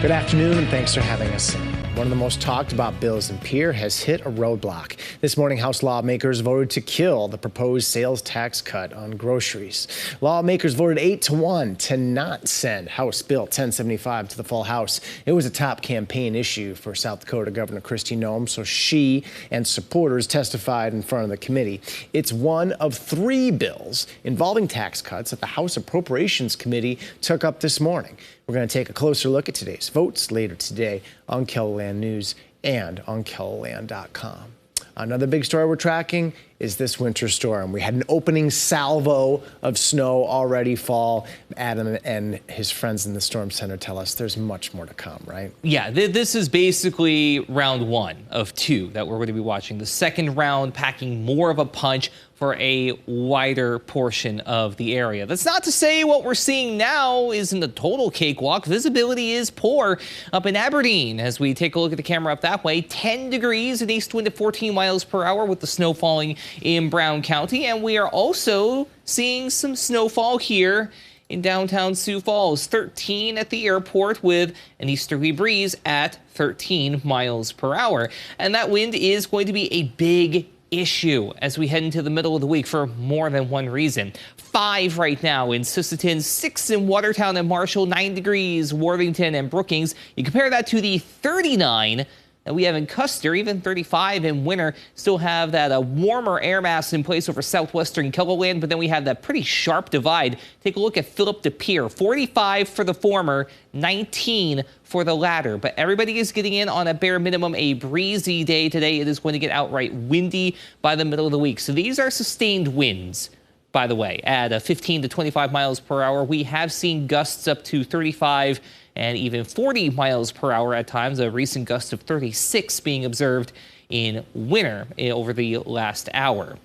Good afternoon, and thanks for having us in. One of the most talked about bills in Pierre has hit a roadblock. This morning, House lawmakers voted to kill the proposed sales tax cut on groceries. Lawmakers voted 8-1 to not send House Bill 1075 to the full House. It was a top campaign issue for South Dakota Governor Kristi Noem, so she and supporters testified in front of the committee. It's one of 3 bills involving tax cuts that the House Appropriations Committee took up this morning. We're going to take a closer look at today's votes later today on KELOLAND News and on KELOLAND.com. Another big story we're tracking is this winter storm. We had an opening salvo of snow already fall. Adam and his friends in the Storm Center tell us there's much more to come, right? Yeah, this is basically round 1 of 2 that we're going to be watching. The second round packing more of a punch for a wider portion of the area. That's not to say what we're seeing now isn't a total cakewalk. Visibility is poor up in Aberdeen as we take a look at the camera up that way. 10 degrees, an east wind at 14 miles per hour with the snow falling in Brown County. And we are also seeing some snowfall here in downtown Sioux Falls. 13 at the airport with an easterly breeze at 13 miles per hour. And that wind is going to be a big issue as we head into the middle of the week for more than one reason. 5 right now in Sisseton, 6 in Watertown and Marshall, 9 degrees, Worthington and Brookings. You compare that to the 39 that we have in Custer, even 35 in winter. Still have that warmer air mass in place over southwestern KELOLAND, but then we have that pretty sharp divide. Take a look at Philip de Pere, 45 for the former, 19 for the latter. But everybody is getting in on a bare minimum a breezy day today. It is going to get outright windy by the middle of the week. So these are sustained winds, by the way, at 15 to 25 miles per hour. We have seen gusts up to 35 and even 40 miles per hour at times, a recent gust of 36 being observed in winter over the last hour.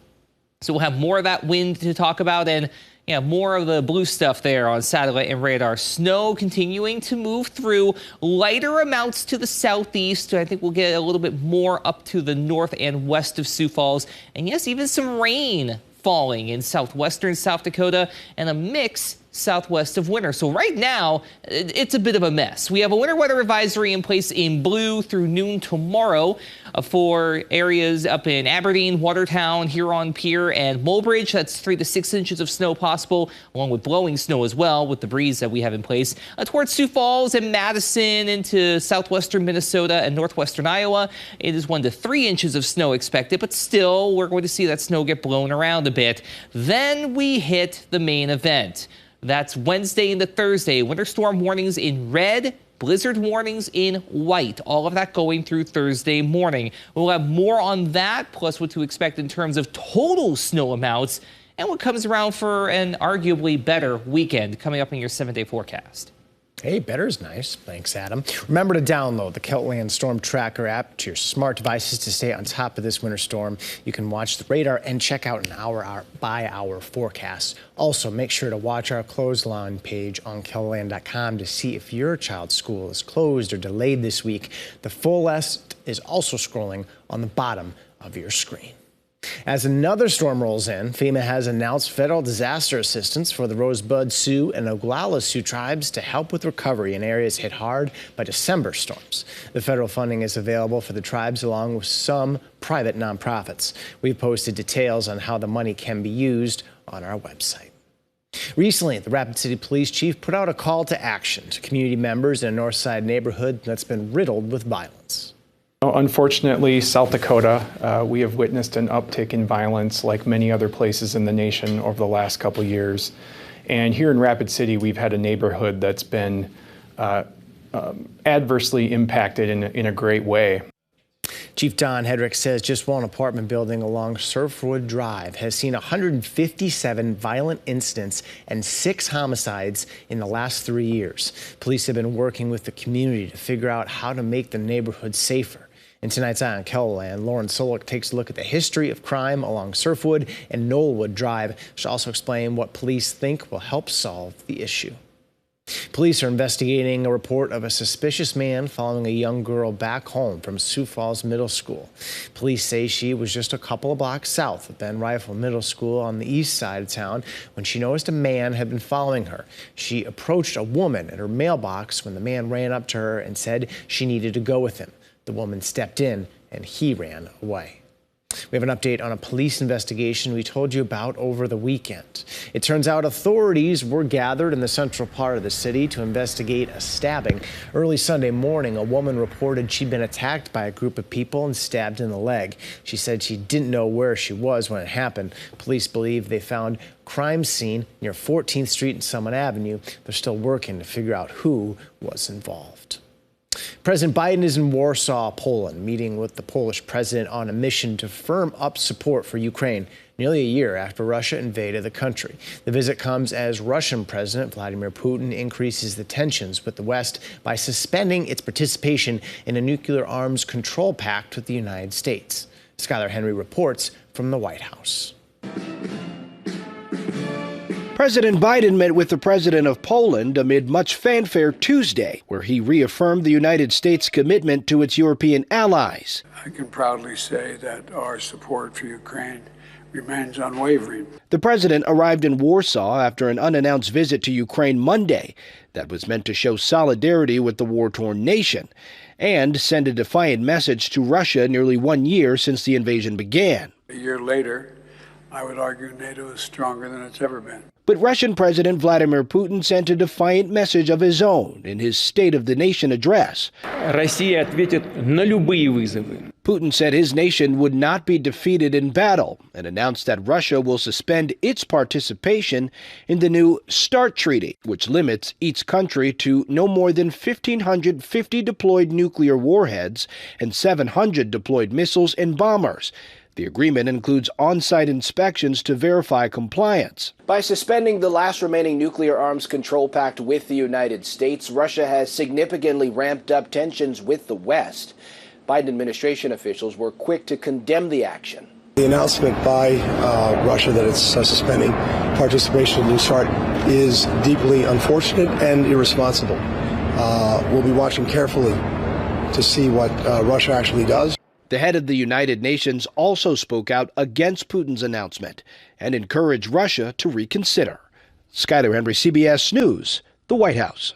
So we'll have more of that wind to talk about, and more of the blue stuff there on satellite and radar. Snow continuing to move through, lighter amounts to the southeast. I think we'll get a little bit more up to the north and west of Sioux Falls. And yes, even some rain falling in southwestern South Dakota and a mix southwest of winter. So right now, it's a bit of a mess. We have a winter weather advisory in place in blue through noon tomorrow for areas up in Aberdeen, Watertown, Huron, Pierre, and Mulbridge. That's 3 to 6 inches of snow possible, along with blowing snow as well with the breeze that we have in place. Towards Sioux Falls and Madison into southwestern Minnesota and northwestern Iowa, it is 1 to 3 inches of snow expected, but still, we're going to see that snow get blown around a bit. Then we hit the main event. That's Wednesday into Thursday. Winter storm warnings in red, blizzard warnings in white. All of that going through Thursday morning. We'll have more on that, plus what to expect in terms of total snow amounts and what comes around for an arguably better weekend coming up in your 7-day forecast. Hey, better's nice. Thanks, Adam. Remember to download the KELOLAND Storm Tracker app to your smart devices to stay on top of this winter storm. You can watch the radar and check out an hour-by-hour forecast. Also, make sure to watch our clothesline page on KELOLAND.com to see if your child's school is closed or delayed this week. The full list is also scrolling on the bottom of your screen. As another storm rolls in, FEMA has announced federal disaster assistance for the Rosebud Sioux and Oglala Sioux tribes to help with recovery in areas hit hard by December storms. The federal funding is available for the tribes along with some private nonprofits. We've posted details on how the money can be used on our website. Recently, the Rapid City Police Chief put out a call to action to community members in a Northside neighborhood that's been riddled with violence. Unfortunately, South Dakota, we have witnessed an uptick in violence like many other places in the nation over the last couple years. And here in Rapid City, we've had a neighborhood that's been adversely impacted in a great way. Chief Don Hedrick says just one apartment building along Surfwood Drive has seen 157 violent incidents and 6 homicides in the last 3 years. Police have been working with the community to figure out how to make the neighborhood safer. In tonight's Eye on KELOLAND, Lauren Solik takes a look at the history of crime along Surfwood and Knollwood Drive. She'll also explain what police think will help solve the issue. Police are investigating a report of a suspicious man following a young girl back home from Sioux Falls Middle School. Police say she was just a couple of blocks south of Ben Rifle Middle School on the east side of town when she noticed a man had been following her. She approached a woman at her mailbox when the man ran up to her and said she needed to go with him. The woman stepped in and he ran away. We have an update on a police investigation we told you about over the weekend. It turns out authorities were gathered in the central part of the city to investigate a stabbing. Early Sunday morning, a woman reported she'd been attacked by a group of people and stabbed in the leg. She said she didn't know where she was when it happened. Police believe they found crime scene near 14th Street and Summit Avenue. They're still working to figure out who was involved. President Biden is in Warsaw, Poland, meeting with the Polish president on a mission to firm up support for Ukraine nearly a year after Russia invaded the country. The visit comes as Russian President Vladimir Putin increases the tensions with the West by suspending its participation in a nuclear arms control pact with the United States. Skylar Henry reports from the White House. President Biden met with the president of Poland amid much fanfare Tuesday, where he reaffirmed the United States' commitment to its European allies. I can proudly say that our support for Ukraine remains unwavering. The president arrived in Warsaw after an unannounced visit to Ukraine Monday that was meant to show solidarity with the war-torn nation and send a defiant message to Russia nearly 1 year since the invasion began. A year later, I would argue NATO is stronger than it's ever been. But Russian President Vladimir Putin sent a defiant message of his own in his State of the Nation address. Россия ответит на любые вызовы. Putin said his nation would not be defeated in battle and announced that Russia will suspend its participation in the new START treaty, which limits each country to no more than 1,550 deployed nuclear warheads and 700 deployed missiles and bombers. The agreement includes on-site inspections to verify compliance. By suspending the last remaining nuclear arms control pact with the United States, Russia has significantly ramped up tensions with the West. Biden administration officials were quick to condemn the action. The announcement by Russia that it's suspending participation in New START is deeply unfortunate and irresponsible. We'll be watching carefully to see what Russia actually does. The head of the United Nations also spoke out against Putin's announcement and encouraged Russia to reconsider. Skylar Henry, CBS News, the White House.